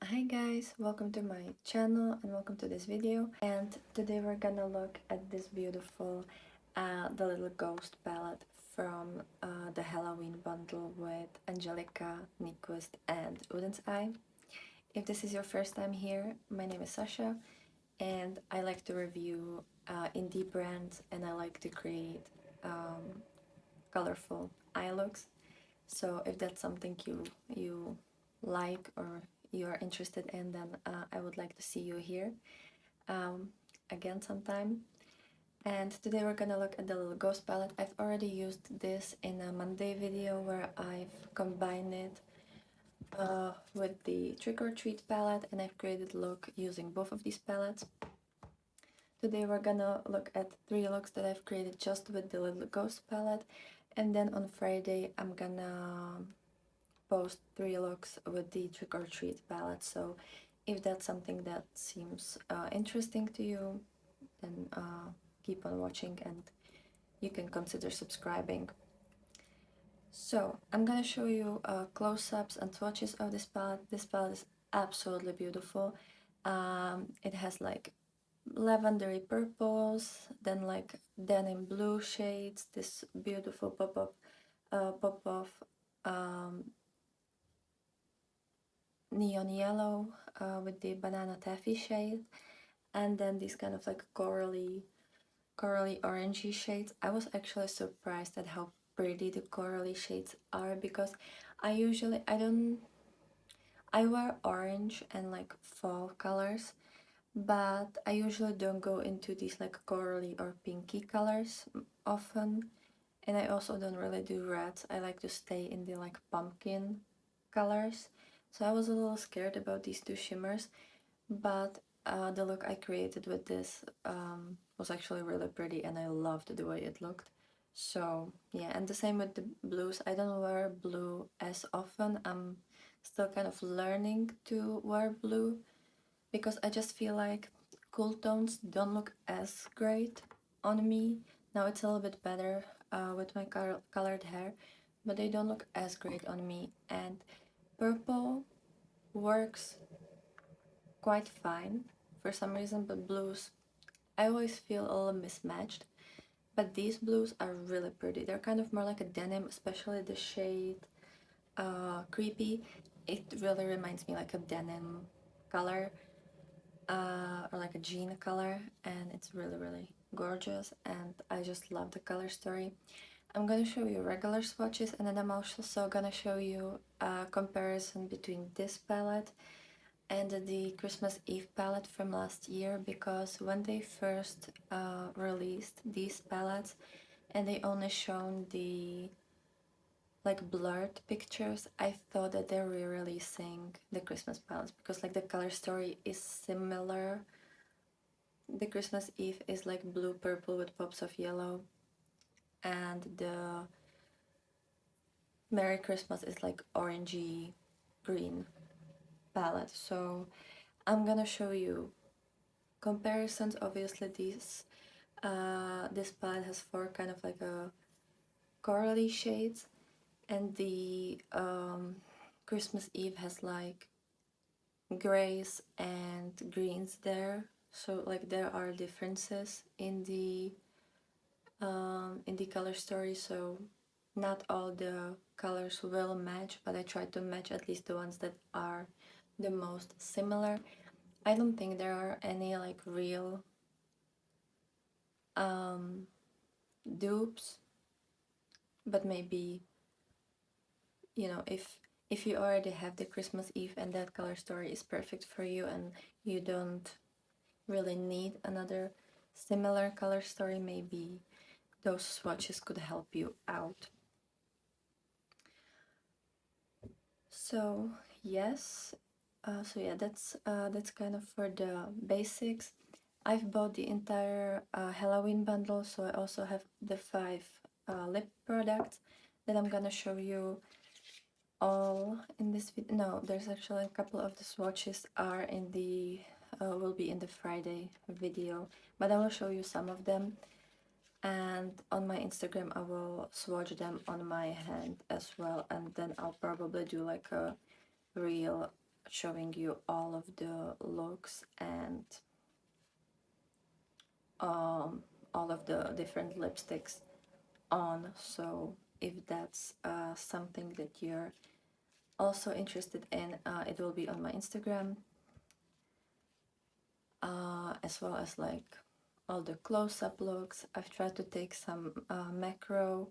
Hi guys, welcome to my channel and welcome to this video. And today we're gonna look at this beautiful The Little Ghost palette from the Halloween bundle with Angelica, Nyquist and Oden's Eye. If this is your first time here, my name is Sasha and I like to review indie brands and I like to create colorful eye looks. So if that's something you like or you're interested in, then I would like to see you here um, again sometime. And today we're gonna look at the Little Ghost palette. I've already used this in a Monday video where I've combined it with the Trick or Treat palette, and I've created a look using both of these palettes. Today we're gonna look at 3 looks that I've created just with the Little Ghost palette, and then on Friday I'm gonna post 3 looks with the Trick or Treat palette. So if that's something that seems interesting to you, then keep on watching and you can consider subscribing. So I'm gonna show you close-ups and swatches of this palette. This palette is absolutely beautiful. It has like lavendery purples, then like denim blue shades, this beautiful pop of neon yellow with the banana taffy shade, and then these kind of like corally orangey shades. I was actually surprised at how pretty the corally shades are because I wear orange and like fall colors, but I usually don't go into these like corally or pinky colors often, and I also don't really do reds. I like to stay in the like pumpkin colors. So I was a little scared about these 2 shimmers, but the look I created with this was actually really pretty and I loved the way it looked. So yeah, and the same with the blues. I don't wear blue as often. I'm still kind of learning to wear blue because I just feel like cool tones don't look as great on me. Now it's a little bit better with my colored hair, but they don't look as great on me. And purple works quite fine for some reason, but blues, I always feel a little mismatched. But these blues are really pretty. They're kind of more like a denim, especially the shade Creepy. It really reminds me like a denim color or like a jean color, and it's really gorgeous, and I just love the color story. I'm gonna show you regular swatches, and then I'm also gonna show you a comparison between this palette and the Christmas Eve palette from last year, because when they first released these palettes and they only shown the like blurred pictures, I thought that they're re-releasing the Christmas palettes because like the color story is similar. The Christmas Eve is like blue purple with pops of yellow, and the Merry Christmas is like orangey green palette. So I'm gonna show you comparisons. Obviously this palette has 4 kind of like a corally shades, and the Christmas Eve has like grays and greens there. So like there are differences in the color story, so not all the colors will match, but I try to match at least the ones that are the most similar. I don't think there are any like real dupes, but maybe, you know, if you already have the Christmas Eve and that color story is perfect for you and you don't really need another similar color story, maybe those swatches could help you out. So yes, so yeah, that's kind of for the basics. I've bought the entire Halloween bundle, so I also have the 5 lip products that I'm gonna show you all in this video. No, there's actually a couple of the swatches are in the will be in the Friday video, but I will show you some of them, and on my Instagram I will swatch them on my hand as well, and then I'll probably do like a reel showing you all of the looks and all of the different lipsticks on. So if that's something that you're also interested in, it will be on my Instagram, as well as like all the close-up looks. I've tried to take some macro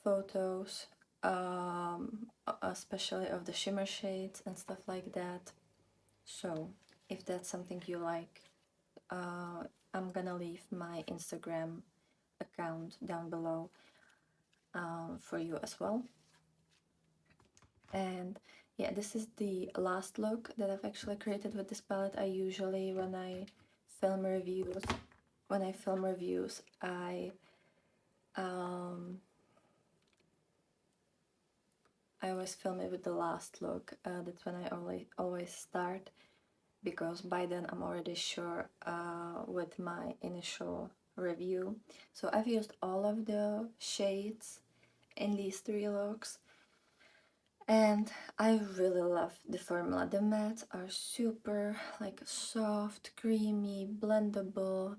photos, especially of the shimmer shades and stuff like that. So if that's something you like, I'm gonna leave my Instagram account down below for you as well. And yeah, this is the last look that I've actually created with this palette. I usually, when I film reviews, I always film it with the last look. That's when I always start, because by then I'm already sure with my initial review. So I've used all of the shades in these 3 looks, and I really love the formula. The mattes are super like soft, creamy, blendable,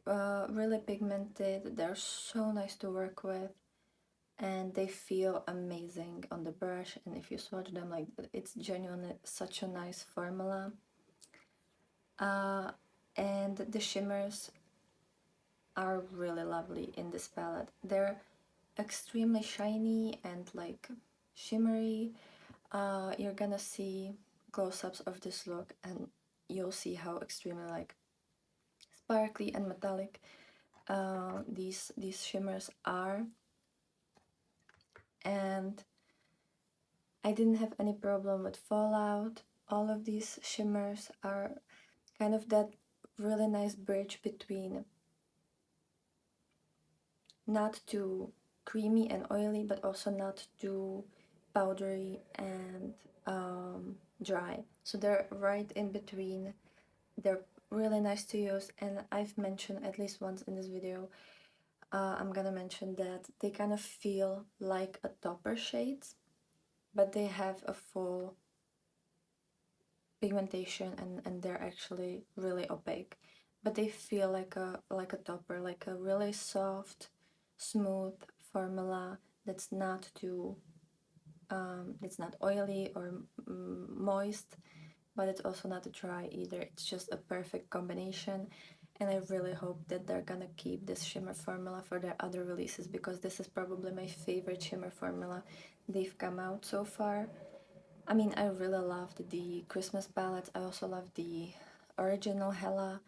really pigmented. They're so nice to work with, and they feel amazing on the brush. And if you swatch them, like, it's genuinely such a nice formula. And the shimmers are really lovely in this palette. They're extremely shiny and like shimmery. You're gonna see close-ups of this look and you'll see how extremely like sparkly and metallic these shimmers are. And I didn't have any problem with fallout. All of these shimmers are kind of that really nice bridge between not too creamy and oily, but also not too powdery and dry. So they're right in between. They're really nice to use, and I've mentioned at least once in this video, I'm gonna mention that they kind of feel like a topper shades, but they have a full pigmentation, and they're actually really opaque, but they feel like a topper, like a really soft, smooth formula that's not too it's not oily or moist, but it's also not dry either. It's just a perfect combination, and I really hope that they're gonna keep this shimmer formula for their other releases, because this is probably my favorite shimmer formula they've come out so far. I mean, I really loved the Christmas palettes. I also love the original Hella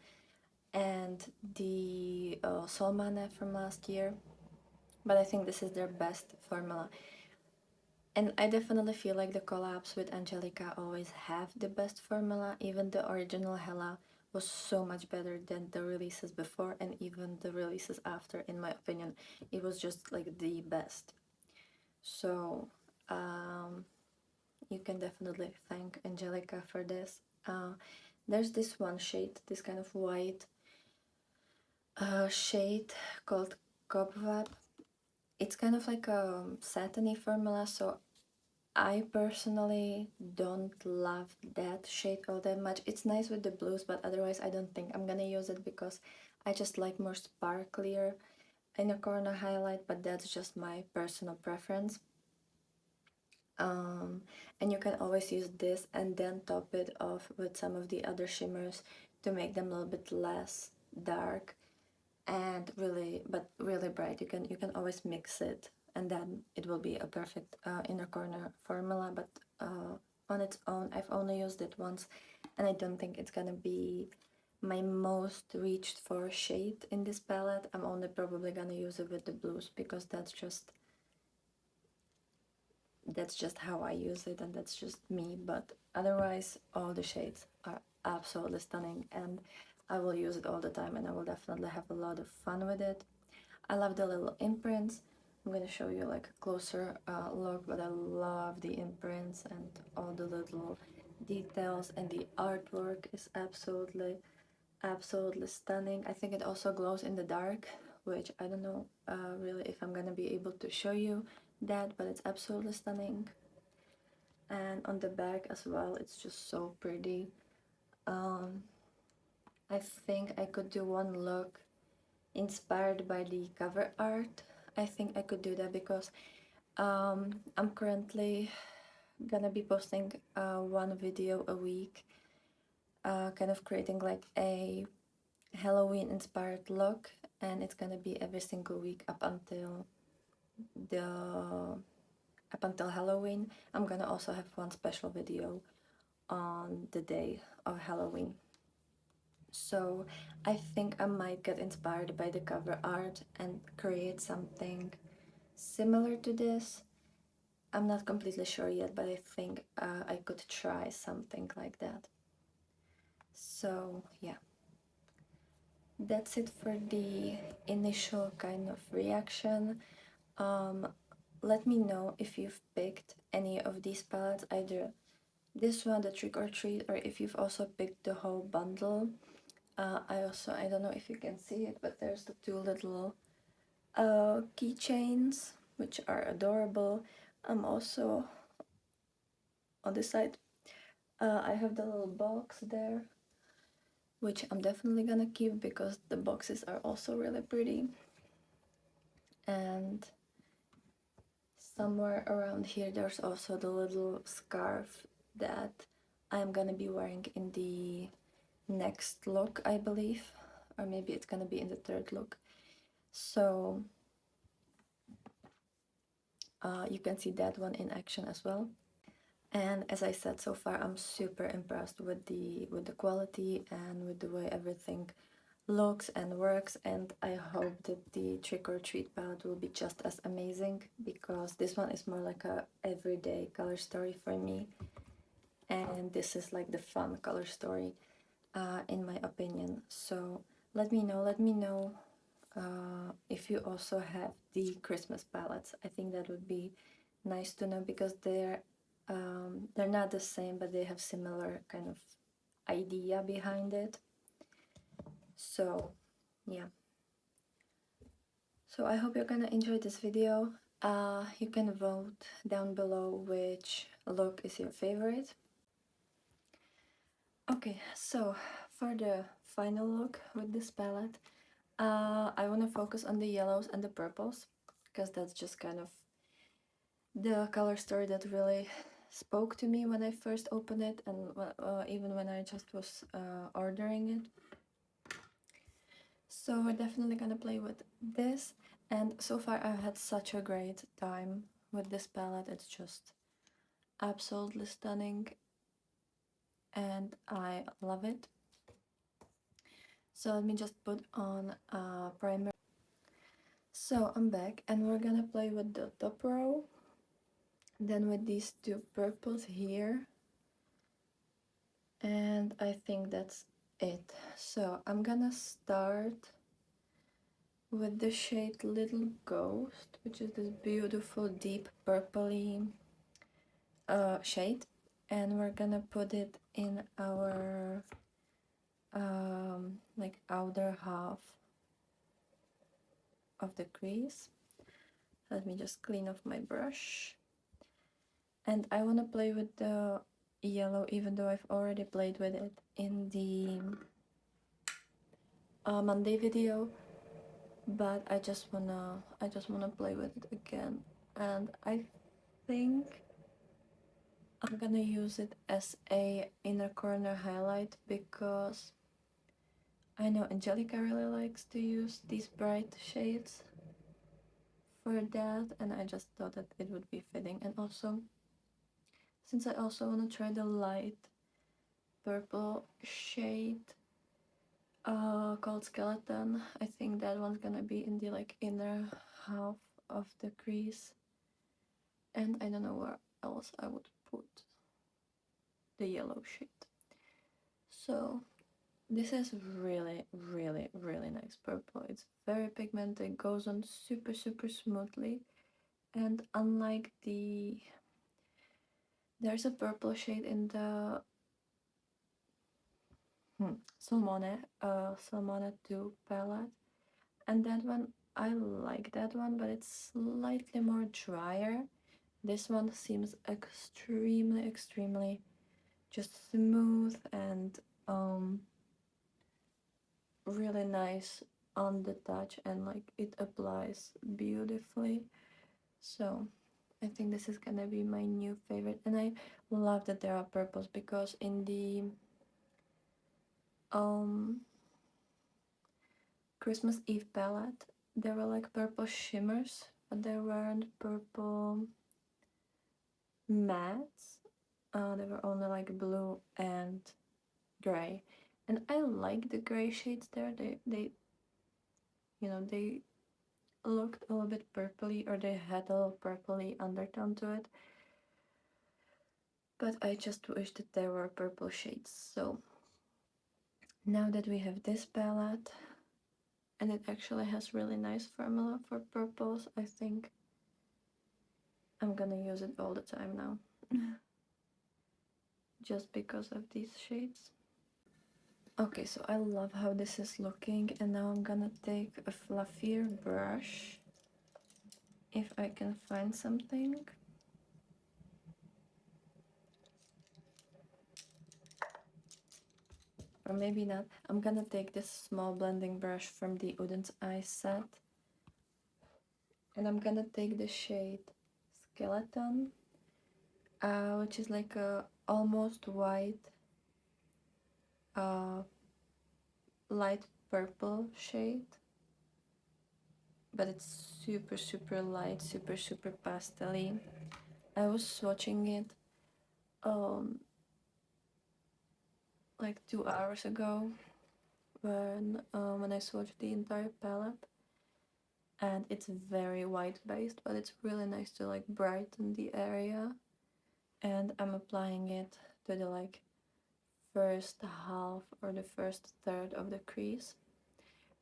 and the Solmane from last year, but I think this is their best formula. And I definitely feel like the collabs with Angelica always have the best formula. Even the original Hella was so much better than the releases before, and even the releases after, in my opinion. It was just like the best. So you can definitely thank Angelica for this. There's this one shade, this kind of white shade called Cobweb. It's kind of like a satiny formula, so I personally don't love that shade all that much. It's nice with the blues, but otherwise I don't think I'm gonna use it, because I just like more sparklier inner corner highlight, but that's just my personal preference. And you can always use this and then top it off with some of the other shimmers to make them a little bit less dark and really bright. You can always mix it, and then it will be a perfect inner corner formula. But on its own, I've only used it once, and I don't think it's gonna be my most reached for shade in this palette. I'm only probably gonna use it with the blues, because that's just how I use it, and that's just me. But otherwise, all the shades are absolutely stunning, and I will use it all the time, and I will definitely have a lot of fun with it. I love the little imprints. I'm gonna show you like a closer look, but I love the imprints and all the little details, and the artwork is absolutely stunning. I think it also glows in the dark, which I don't know really if I'm gonna be able to show you that, but it's absolutely stunning. and on the back as well, it's just so pretty. I think I could do one look inspired by the cover art. I think I could do that because I'm currently gonna be posting one video a week, kind of creating like a Halloween inspired look, and it's gonna be every single week the up until Halloween. I'm gonna also have one special video on the day of Halloween. So I think I might get inspired by the cover art and create something similar to this. I'm not completely sure yet, but I think I could try something like that. So yeah, that's it for the initial kind of reaction. Let me know if you've picked any of these palettes, either this one, the Trick or Treat, or if you've also picked the whole bundle. I don't know if you can see it, but there's the two little keychains, which are adorable. I'm also on this side. I have the little box there, which I'm definitely gonna keep because the boxes are also really pretty. And somewhere around here there's also the little scarf that I'm gonna be wearing in the next look, I believe, or maybe it's gonna be in the third look. So you can see that one in action as well. And as I said, so far I'm super impressed with the quality and with the way everything looks and works, and I hope that the Trick or Treat palette will be just as amazing, because this one is more like a everyday color story for me, and this is like the fun color story in my opinion. So let me know if you also have the Christmas palettes. I think that would be nice to know, because they're not the same, but they have similar kind of idea behind it. So yeah, so I hope you're gonna enjoy this video. You can vote down below which look is your favorite. Okay, so for the final look with this palette, I want to focus on the yellows and the purples, because that's just kind of the color story that really spoke to me when I first opened it, and even when I just was ordering it. So we're definitely gonna play with this, and so far I've had such a great time with this palette. It's just absolutely stunning and I love it. So let me just put on a primer. So I'm back, and we're gonna play with the top row, then with these two purples here, and I think that's it. So I'm gonna start with the shade Little Ghost, which is this beautiful deep purpley shade, and we're gonna put it in our like outer half of the crease. Let me just clean off my brush. And I want to play with the yellow, even though I've already played with it in the Monday video, but I just wanna play with it again. And I think I'm gonna use it as a inner corner highlight, because I know Angelica really likes to use these bright shades for that, and I just thought that it would be fitting. And also, since I also want to try the light purple shade called Skeleton, I think that one's gonna be in the like inner half of the crease, and I don't know where else I would put the yellow shade. So this is really nice purple. It's very pigmented, goes on super smoothly, and unlike there's a purple shade in the Salmone 2 palette, and that one, I like that one, but it's slightly more drier This one seems extremely just smooth and really nice on the touch, and like it applies beautifully. So I think this is gonna be my new favorite, and I love that there are purples, because in the Christmas Eve palette there were like purple shimmers, but there weren't purple mattes. They were only like blue and gray, and I like the gray shades there. They you know, they looked a little bit purpley, or they had a little purpley undertone to it, but I just wish that there were purple shades. So now that we have this palette, and it actually has really nice formula for purples, I think I'm gonna use it all the time now. Just because of these shades. Okay, so I love how this is looking, and now I'm gonna take a fluffier brush, if I can find something. Or maybe not. I'm gonna take this small blending brush from the Oden's Eye set, and I'm gonna take the shade Skeleton, which is like a almost white, light purple shade, but it's super light, super pastel-y. I was swatching it like 2 hours ago, when I swatched the entire palette, and it's very white based, but it's really nice to like brighten the area. And I'm applying it to the like first half or the first third of the crease.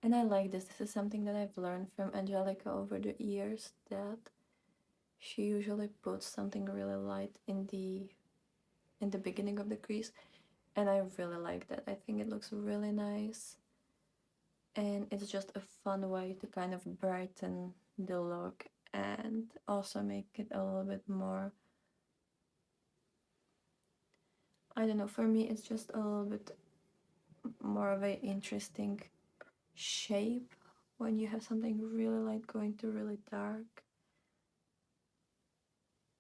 And I like this. This is something that I've learned from Angelica over the years, that she usually puts something really light in the beginning of the crease, and I really like that. I think it looks really nice, and it's just a fun way to kind of brighten the look and also make it a little bit more, I don't know, for me it's just a little bit more of an interesting shape when you have something really light going to really dark,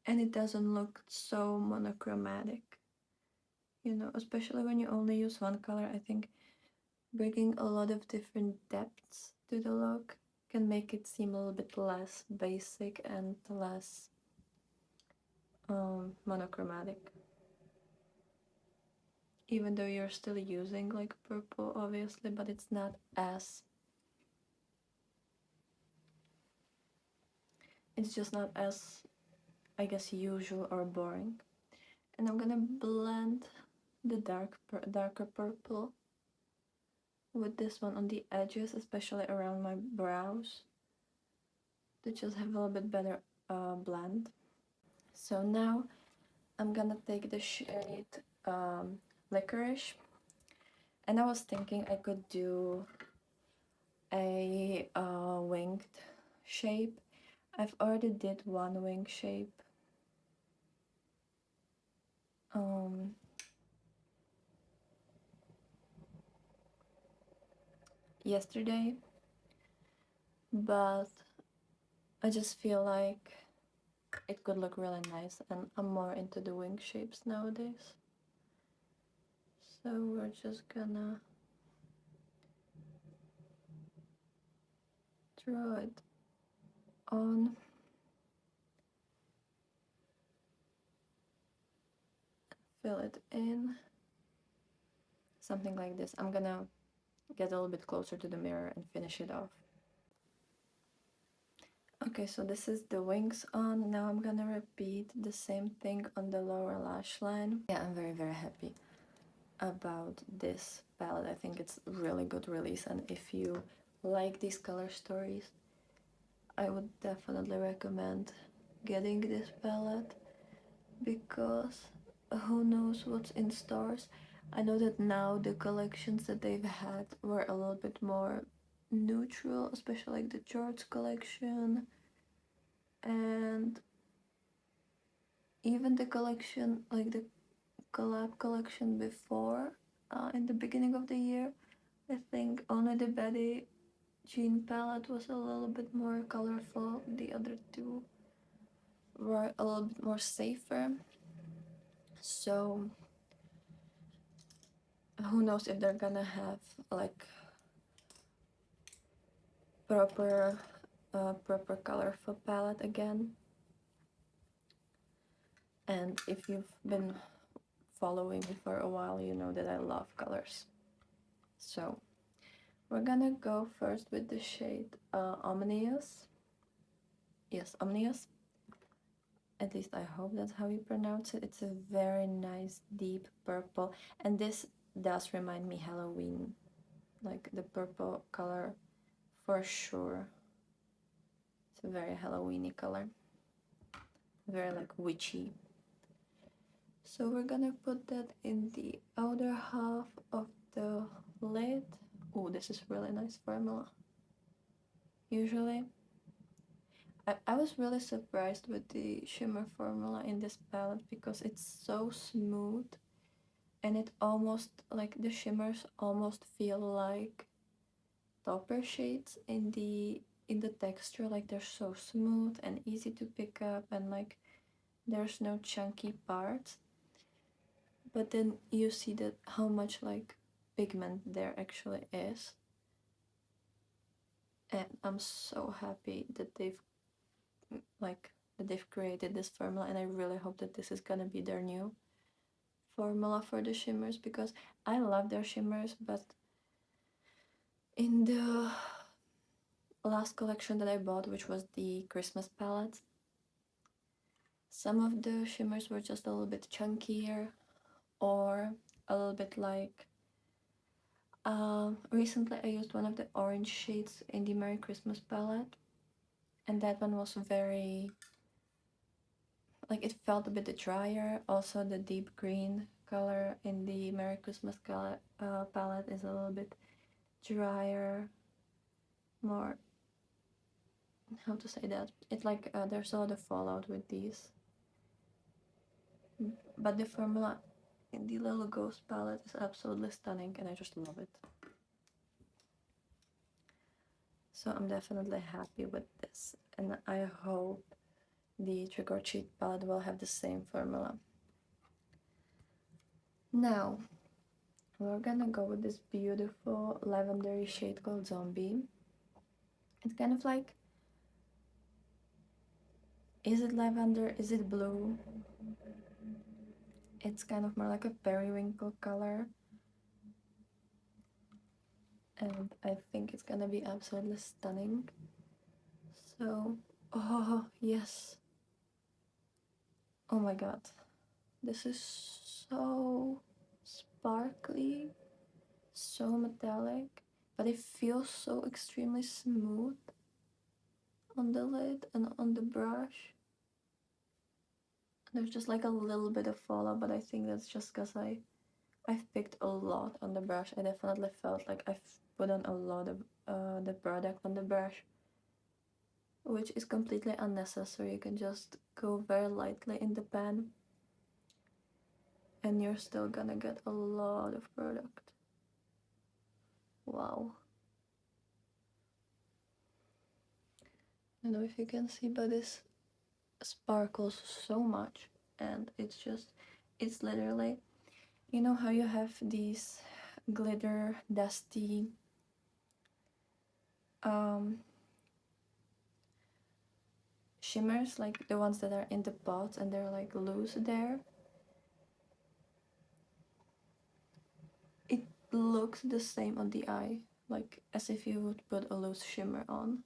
and it doesn't look so monochromatic, you know, especially when you only use one color. I think bringing a lot of different depths to the look can make it seem a little bit less basic and less monochromatic, even though you're still using like purple obviously, but it's not as, it's just not as, I guess, usual or boring. And I'm gonna blend the darker purple with this one on the edges, especially around my brows, to just have a little bit better blend. So now I'm gonna take the shade Licorice, and I was thinking I could do a winged shape. I've already did one wing shape yesterday, but I just feel like it could look really nice, and I'm more into the wing shapes nowadays. So we're just gonna draw it on, fill it in, something like this. I'm gonna get a little bit closer to the mirror and finish it off. Okay, so this is the wings on. Now I'm gonna repeat the same thing on the lower lash line. Yeah, I'm very happy about this palette. I think it's a really good release, and if you like these color stories, I would definitely recommend getting this palette, because who knows what's in stores. I know that now the collections that they've had were a little bit more neutral, especially like the George collection, and even the collection, like the collab collection before, in the beginning of the year, I think only the Betty Jean palette was a little bit more colorful. The other two were a little bit more safer. So who knows if they're gonna have like proper colorful palette again. And if you've been following me for a while, you know that I love colors. So we're gonna go first with the shade Omnius. Yes, Omnius. At least I hope that's how you pronounce it. It's a very nice deep purple, and this does remind me Halloween, like the purple color for sure. It's a very Halloweeny color, very like witchy. So we're gonna put that in the outer half of the lid. Oh, this is really nice formula. Usually I was really surprised with the shimmer formula in this palette because it's so smooth, and it almost, like, the shimmers almost feel like topper shades in the texture. Like, they're so smooth and easy to pick up, and like there's no chunky parts, but then you see that how much like pigment there actually is. And I'm so happy that they've created this formula, and I really hope that this is gonna be their new formula for the shimmers, because I love their shimmers, but in the last collection that I bought, which was the Christmas palette, some of the shimmers were just a little bit chunkier, or a little bit like recently I used one of the orange shades in the Merry Christmas palette, and that one was very, like, it felt a bit drier. Also the deep green color in the Merry Christmas color, palette is a little bit drier, more, how to say that, it's like there's a lot of fallout with these, but the formula in the Little Ghost palette is absolutely stunning, and I just love it. So I'm definitely happy with this, and I hope the Trick or Treat palette will have the same formula. Now we're gonna go with this beautiful lavendery shade called Zombie. It's kind of like, is it lavender, is it blue? It's kind of more like a periwinkle color, and I think it's gonna be absolutely stunning. So, oh yes, oh my god, this is so sparkly, so metallic, but it feels so extremely smooth on the lid and on the brush. There's just like a little bit of fallout, but I think that's just because I've picked a lot on the brush. I definitely felt like I've put on a lot of the product on the brush, which is completely unnecessary. You can just go very lightly in the pan, and you're still gonna get a lot of product. Wow. I don't know if you can see, but this sparkles so much, and it's literally, you know how you have these glitter dusty shimmers, like the ones that are in the pots and they're like loose there? It looks the same on the eye, like as if you would put a loose shimmer on.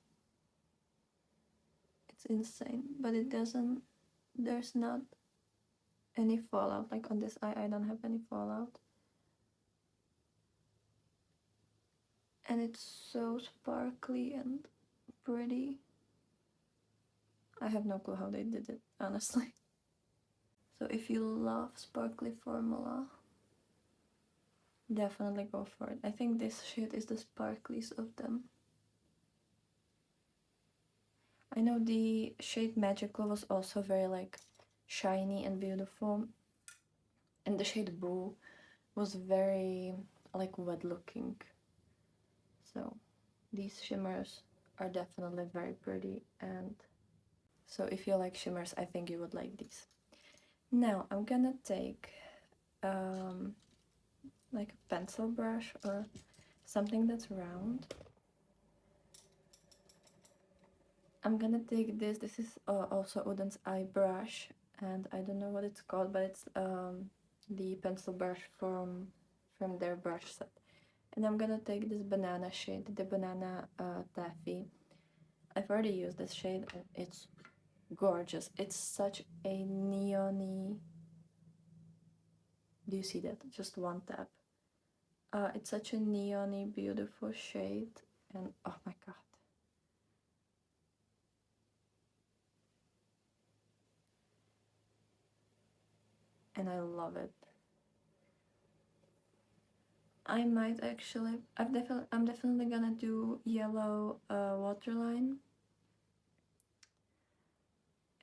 It's insane, but it doesn't, there's not any fallout. Like on this eye, I don't have any fallout, and it's so sparkly and pretty. I have no clue how they did it, honestly. So if you love sparkly formula, definitely go for it. I think this shade is the sparkliest of them. I know the shade Magical was also very like shiny and beautiful. And the shade Boo was very like wet looking. So these shimmers are definitely very pretty, and so if you like shimmers, I think you would like these. Now I'm gonna take like a pencil brush or something that's round. I'm gonna take this. This is also Oden's eye brush, and I don't know what it's called, but it's the pencil brush from their brush set. And I'm gonna take this banana shade, the banana taffy. I've already used this shade, and it's gorgeous. It's such a neon-y. Do you see that? Just one tap. It's such a neon-y, beautiful shade, and oh my god. And I love it. I might actually, I'm definitely gonna do yellow waterline.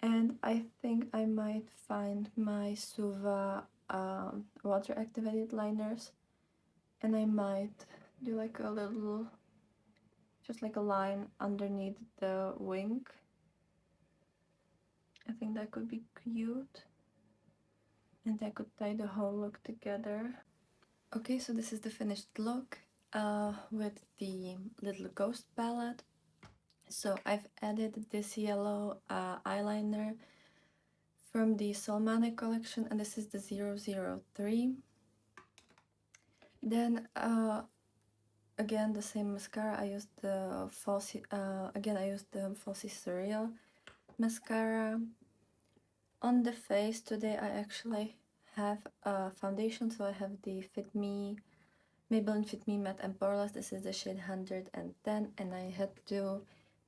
And I think I might find my Suva water activated liners, and I might do like a little, just like a line underneath the wing. I think that could be cute, and I could tie the whole look together. Okay, so this is the finished look with the little ghost palette. So I've added this yellow eyeliner from the Solmani collection, and this is the 003. Then again, the same mascara. I used the Falsies Surreal mascara. On the face today, I actually have a foundation, so I have the Maybelinne Fit Matte and Poreless. This is the shade 110, and I had to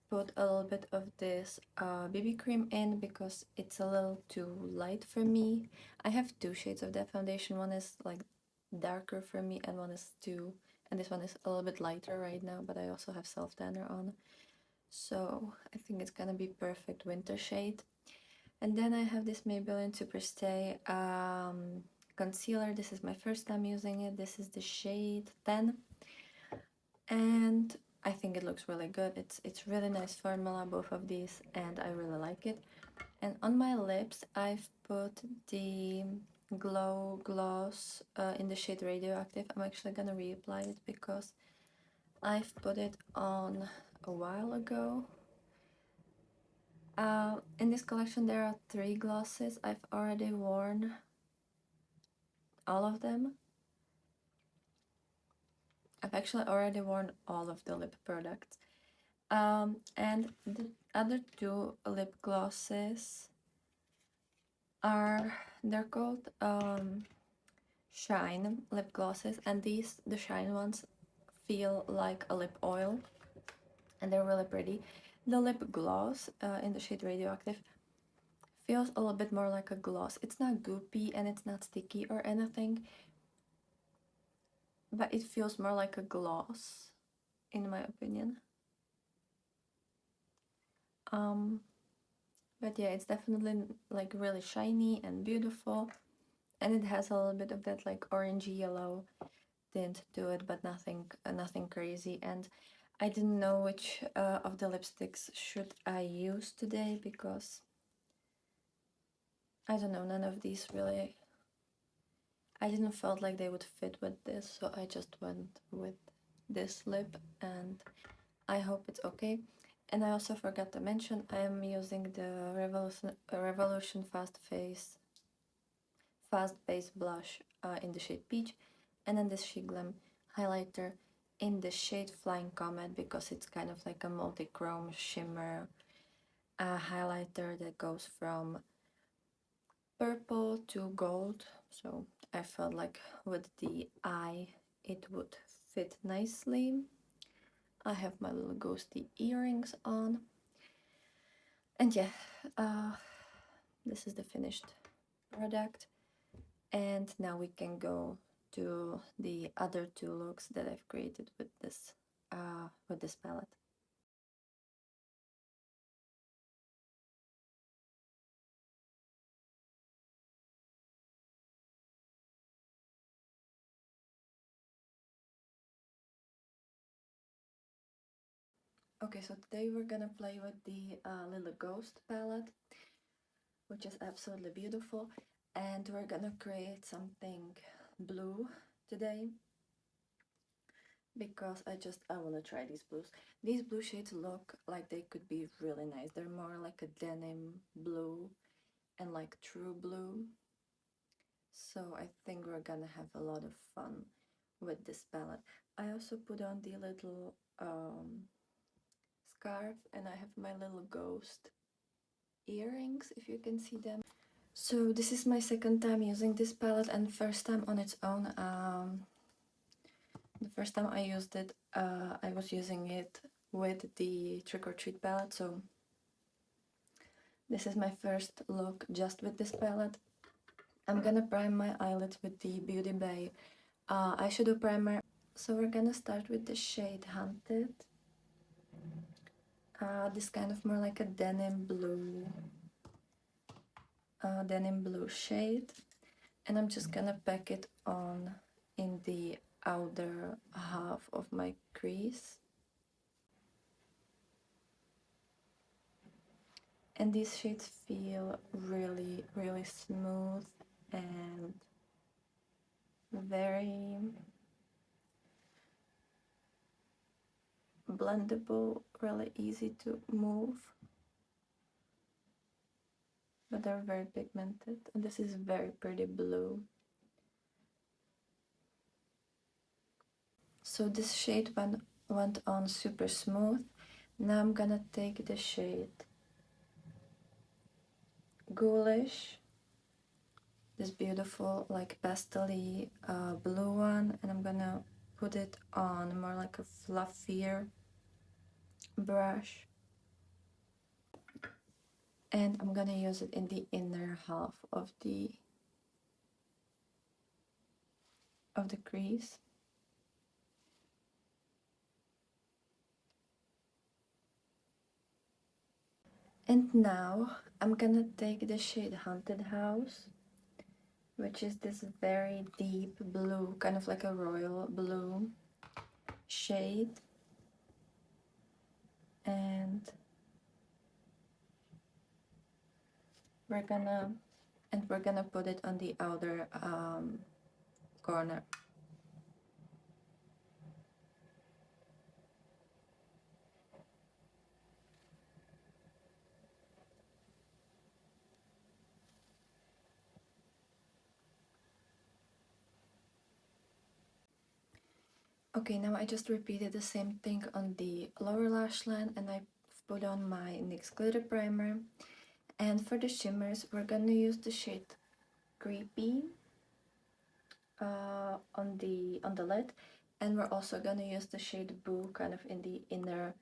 put a little bit of this BB cream in because it's a little too light for me. I have two shades of that foundation. One is like darker for me, and this one is a little bit lighter right now, but I also have self tanner on. So I think it's gonna be perfect winter shade. And then I have this Maybelline Superstay concealer. This is my first time using it. This is the shade 10. And I think it looks really good. It's really nice formula, both of these, and I really like it. And on my lips, I've put the Glow Gloss in the shade Radioactive. I'm actually gonna reapply it because I've put it on a while ago. In this collection there are 3 glosses. I've already worn all of them. I've actually already worn all of the lip products. And the other 2 lip glosses they're called Shine lip glosses, and the Shine ones feel like a lip oil, and they're really pretty. The lip gloss in the shade Radioactive feels a little bit more like a gloss. It's not goopy and it's not sticky or anything, but it feels more like a gloss, in my opinion. But yeah, it's definitely like really shiny and beautiful, and it has a little bit of that like orangey yellow tint to it, but nothing crazy. And I didn't know which of the lipsticks should I use today because I don't know, none of these really, I didn't felt like they would fit with this, so I just went with this lip, and I hope it's okay. And I also forgot to mention I am using the Revolution Fast Base Blush in the shade Peach, and then this She Glam highlighter in the shade Flying Comet because it's kind of like a multi-chrome shimmer highlighter that goes from purple to gold. So I felt like with the eye it would fit nicely. I have my little ghosty earrings on. And yeah, this is the finished product. And now we can go to the other 2 looks that I've created with this palette. Okay, so today we're gonna play with the little ghost palette, which is absolutely beautiful, and we're gonna create something blue today because I want to try these blues. These blue shades look like they could be really nice. They're more like a denim blue and like true blue. So I think we're gonna have a lot of fun with this palette. I also put on the little scarf, and I have my little ghost earrings, if you can see them. So this is my second time using this palette, and first time on its own. The first time I used it, I was using it with the Trick or Treat palette, so this is my first look just with this palette. I'm gonna prime my eyelids with the Beauty Bay eyeshadow primer. So we're gonna start with the shade Hunted. This kind of more like a denim blue shade, and I'm just gonna pack it on in the outer half of my crease. And these shades feel really, really smooth and very blendable, really easy to move. But they're very pigmented, and this is very pretty blue. So this shade went on super smooth. Now I'm gonna take the shade Ghoulish, this beautiful like pastel-y blue one, and I'm gonna put it on more like a fluffier brush, and I'm gonna use it in the inner half of the crease. And now I'm gonna take the shade Haunted House, which is this very deep blue, kind of like a royal blue shade, and we're gonna put it on the outer corner. Okay, now I just repeated the same thing on the lower lash line, and I put on my NYX glitter primer. And for the shimmers, we're gonna use the shade Creepy on the lid, and we're also gonna use the shade Boo kind of in the inner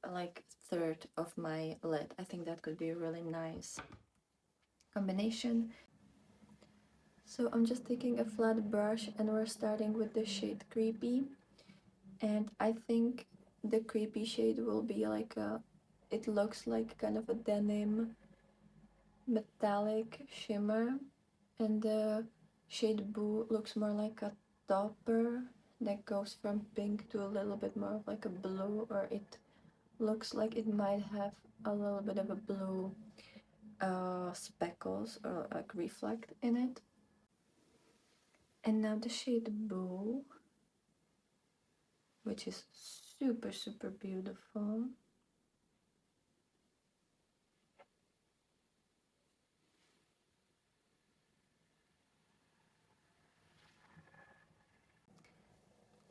like third of my lid. I think that could be a really nice combination. So I'm just taking a flat brush, and we're starting with the shade Creepy, and I think the Creepy shade will be like it looks like kind of a denim metallic shimmer, and the shade Boo looks more like a topper that goes from pink to a little bit more of like a blue, or it looks like it might have a little bit of a blue speckles or like reflect in it. And now the shade Boo, which is super, super beautiful.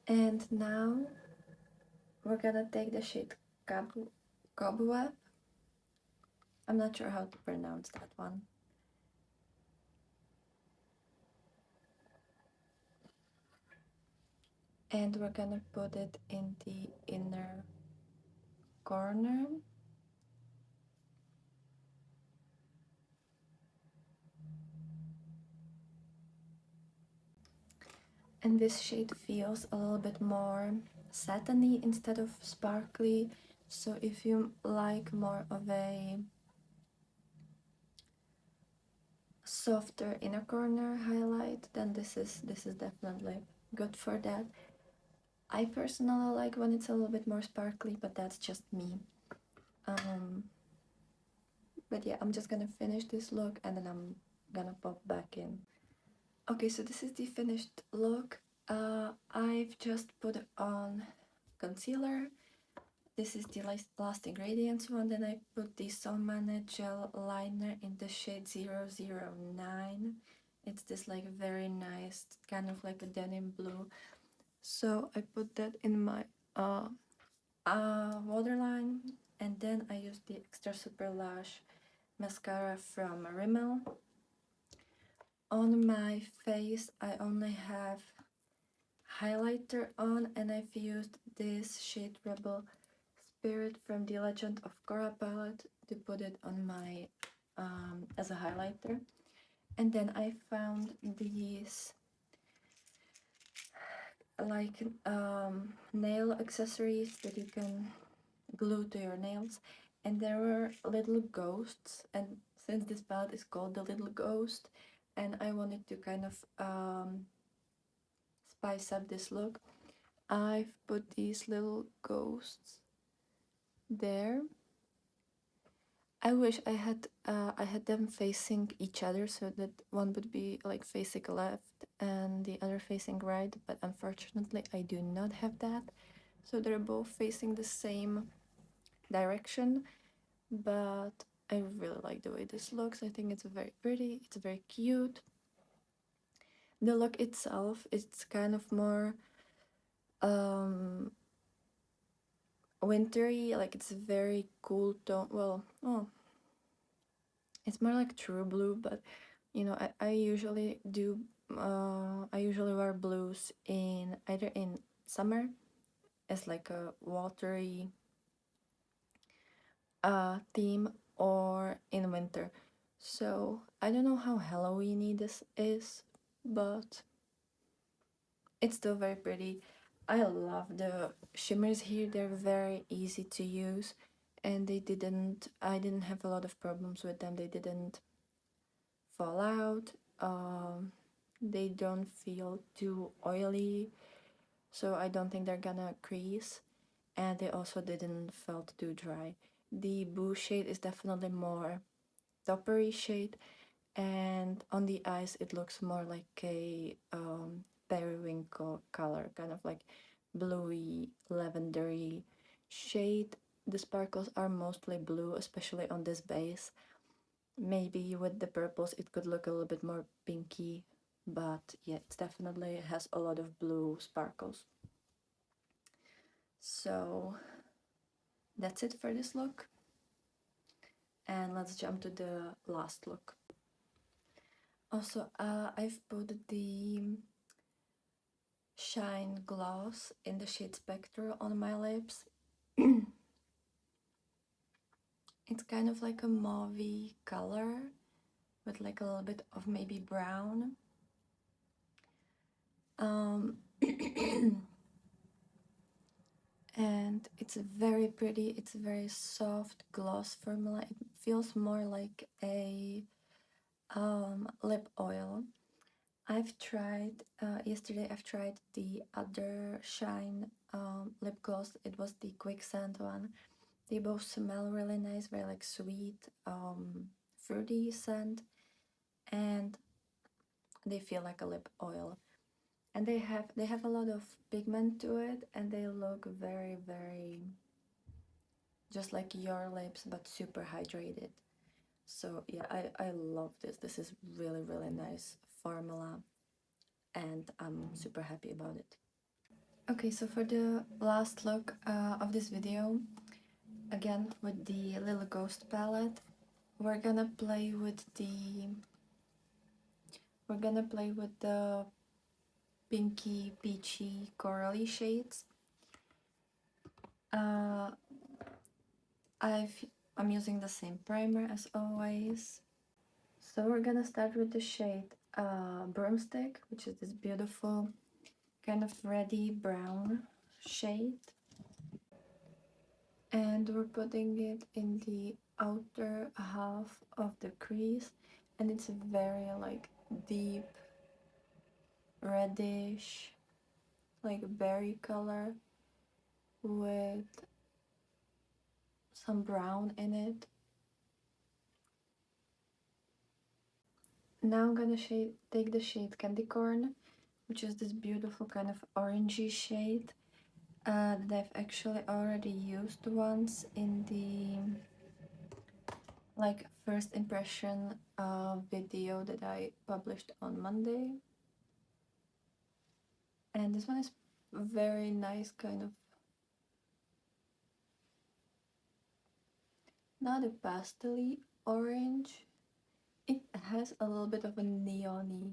And now we're gonna take the shade Cobweb. I'm not sure how to pronounce that one. And we're gonna put it in the inner corner. And this shade feels a little bit more satiny instead of sparkly. So if you like more of a softer inner corner highlight, then this is definitely good for that. I personally like when it's a little bit more sparkly, but that's just me. But yeah, I'm just gonna finish this look and then I'm gonna pop back in. Okay, so this is the finished look. I've just put on concealer. This is the last ingredients one. Then I put the Solmane gel liner in the shade 009. It's this like very nice, kind of like a denim blue. So I put that in my waterline, and then I used the Extra Super Lash mascara from Rimmel. On my face, I only have highlighter on, and I've used this shade Rebel Spirit from the Legend of Korra palette to put it on my as a highlighter. And then I found these like nail accessories that you can glue to your nails, and there were little ghosts, and since this palette is called the Little Ghost, and I wanted to kind of spice up this look, I've put these little ghosts there. I wish I had them facing each other so that one would be like facing left and the other facing right, but unfortunately I do not have that. So they're both facing the same direction, but I really like the way this looks. I think it's very pretty, it's very cute. The look itself, it's kind of more wintry, like it's very cool tone. Well, oh, it's more like true blue, but you know, I usually do I usually wear blues in either in summer as like a watery theme, or in winter. So I don't know how Halloweeny this is, but it's still very pretty. I love the shimmers here. They're very easy to use, and I didn't have a lot of problems with them. They didn't fall out. They don't feel too oily, so I don't think they're gonna crease, and they also didn't felt too dry. The Boo shade is definitely more toppery shade, and on the eyes it looks more like a periwinkle color, kind of like bluey lavendery shade. The sparkles are mostly blue, especially on this base. Maybe with the purples it could look a little bit more pinky, but yeah, it definitely has a lot of blue sparkles. So that's it for this look, and let's jump to the last look. Also, I've put the Shine Gloss in the shade Spectre on my lips. It's kind of like a mauvey color with like a little bit of maybe brown. And it's very pretty. It's a very soft gloss formula. It feels more like a lip oil. I've tried yesterday. I've tried the other Shine lip gloss. It was the Quicksand one. They both smell really nice, very like sweet, fruity scent, and they feel like a lip oil. And they have a lot of pigment to it, and they look very, very just like your lips, but super hydrated. So yeah, I love this. This is really, really nice formula, and I'm super happy about it. Okay, so for the last look of this video, again with the Little Ghost palette, we're gonna play with the pinky, peachy, corally shades. I'm using the same primer as always. So we're gonna start with the shade Broomstick, which is this beautiful kind of reddy brown shade. And we're putting it in the outer half of the crease, and it's very like deep reddish like berry color with some brown in it. Now I'm gonna take the shade Candy Corn, which is this beautiful kind of orangey shade that I've actually already used once in the like first impression video that I published on Monday. And this one is very nice, kind of not a pastel-y orange. It has a little bit of a neon-y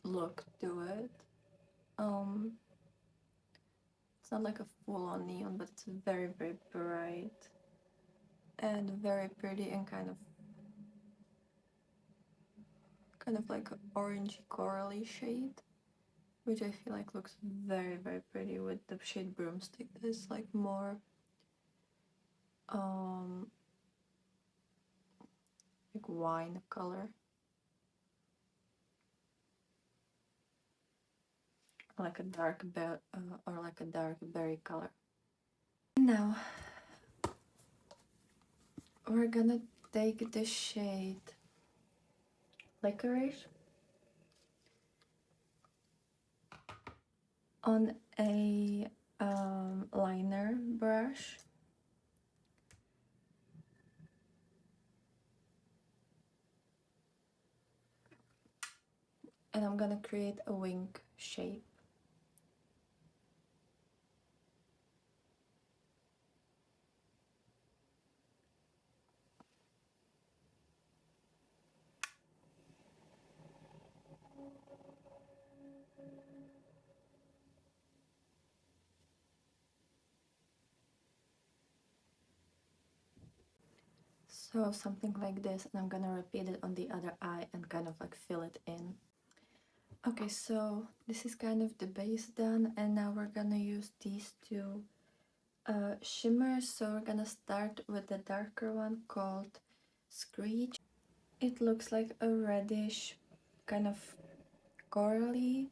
look to it. It's not like a full-on neon, but it's very, very bright and very pretty and kind of like an orangey corally shade, which I feel like looks very, very pretty with the shade Broomstick. That is like more like wine color, like a dark or like a dark berry color. Now we're gonna take the shade Licorice on a liner brush, and I'm gonna create a wink shape. So something like this, and I'm gonna repeat it on the other eye and kind of like fill it in. Okay, so this is kind of the base done, and now we're gonna use these two shimmers. So we're gonna start with the darker one called Screech. It looks like a reddish kind of corally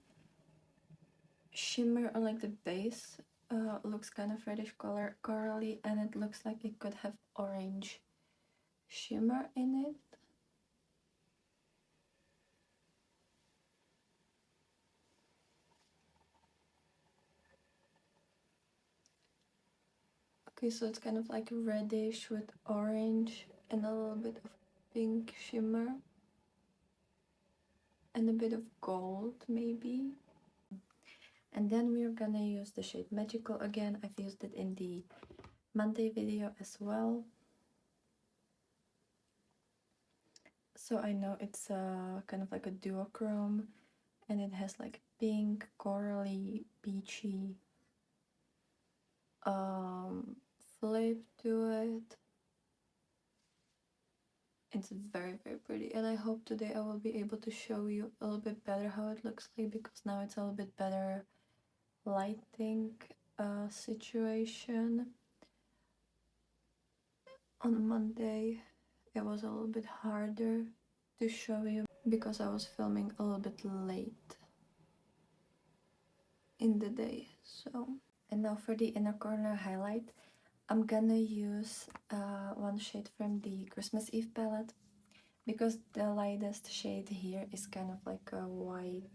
shimmer, or like the base looks kind of reddish color corally, and it looks like it could have orange shimmer in it. Okay, so it's kind of like reddish with orange and a little bit of pink shimmer and a bit of gold maybe. And then we're gonna use the shade Magical again. I've used it in the Monday video as well. So I know it's kind of like a duochrome, and it has like pink, corally, peachy flip to it. It's very, very pretty, and I hope today I will be able to show you a little bit better how it looks like, because now it's a little bit better lighting situation. On Monday it was a little bit harder to show you because I was filming a little bit late in the day. So, and now for the inner corner highlight, I'm gonna use one shade from the Christmas Eve palette, because the lightest shade here is kind of like a white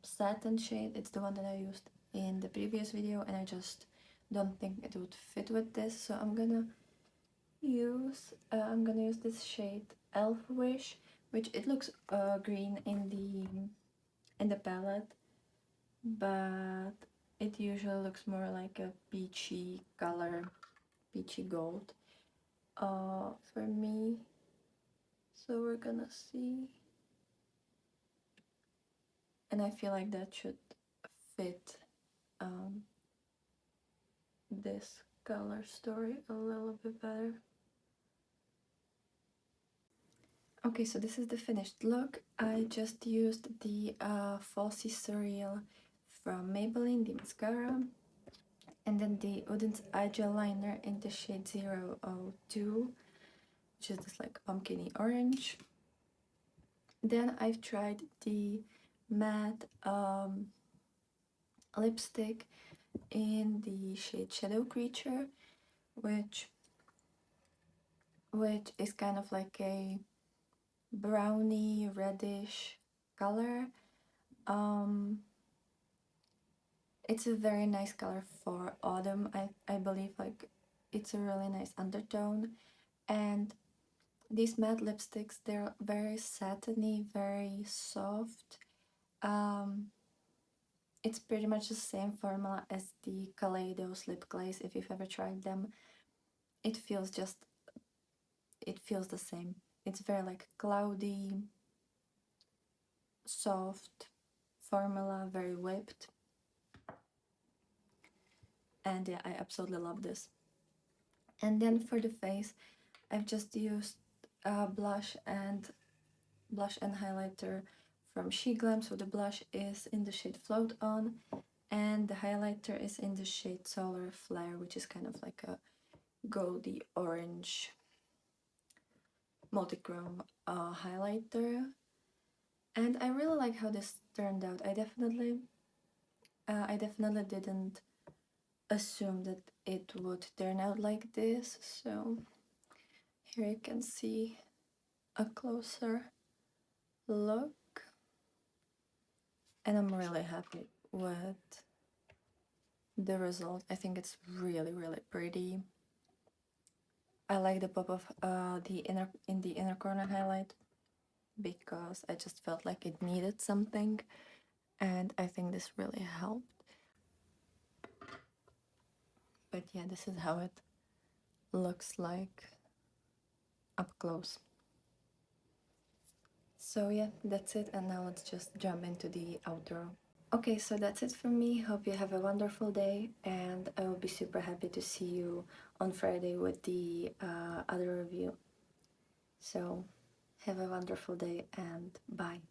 satin shade. It's the one that I used in the previous video, and I just don't think it would fit with this, so I'm gonna use this shade Elf Wish, which it looks green in the palette, but it usually looks more like a peachy color, peachy gold for me. So we're gonna see, and I feel like that should fit this color story a little bit better. Okay, so this is the finished look. I just used the Falsies Surreal from Maybelline, the mascara, and then the Oden's eye gel liner in the shade 002, which is this like pumpkin-y orange. Then I've tried the matte lipstick in the shade Shadow Creature, which is kind of like a browny reddish color. It's a very nice color for autumn. I believe like it's a really nice undertone. And these matte lipsticks, they're very satiny, very soft. It's pretty much the same formula as the Kaleidos lip glaze. If you've ever tried them, it feels the same. It's very like cloudy, soft formula, very whipped. And yeah, I absolutely love this. And then for the face, I've just used blush and highlighter from She Glam. So the blush is in the shade Float On, and the highlighter is in the shade Solar Flare, which is kind of like a goldy orange multichrome highlighter. And I really like how this turned out. I definitely didn't assume that it would turn out like this. So here you can see a closer look, and I'm really happy with the result. I think it's really pretty. I like the pop of the inner corner highlight because I just felt like it needed something, and I think this really helped. But yeah, this is how it looks like up close. So yeah, that's it, and now let's just jump into the outro. Okay, so that's it from me. Hope you have a wonderful day, and I will be super happy to see you on Friday with the other review. So have a wonderful day, and bye.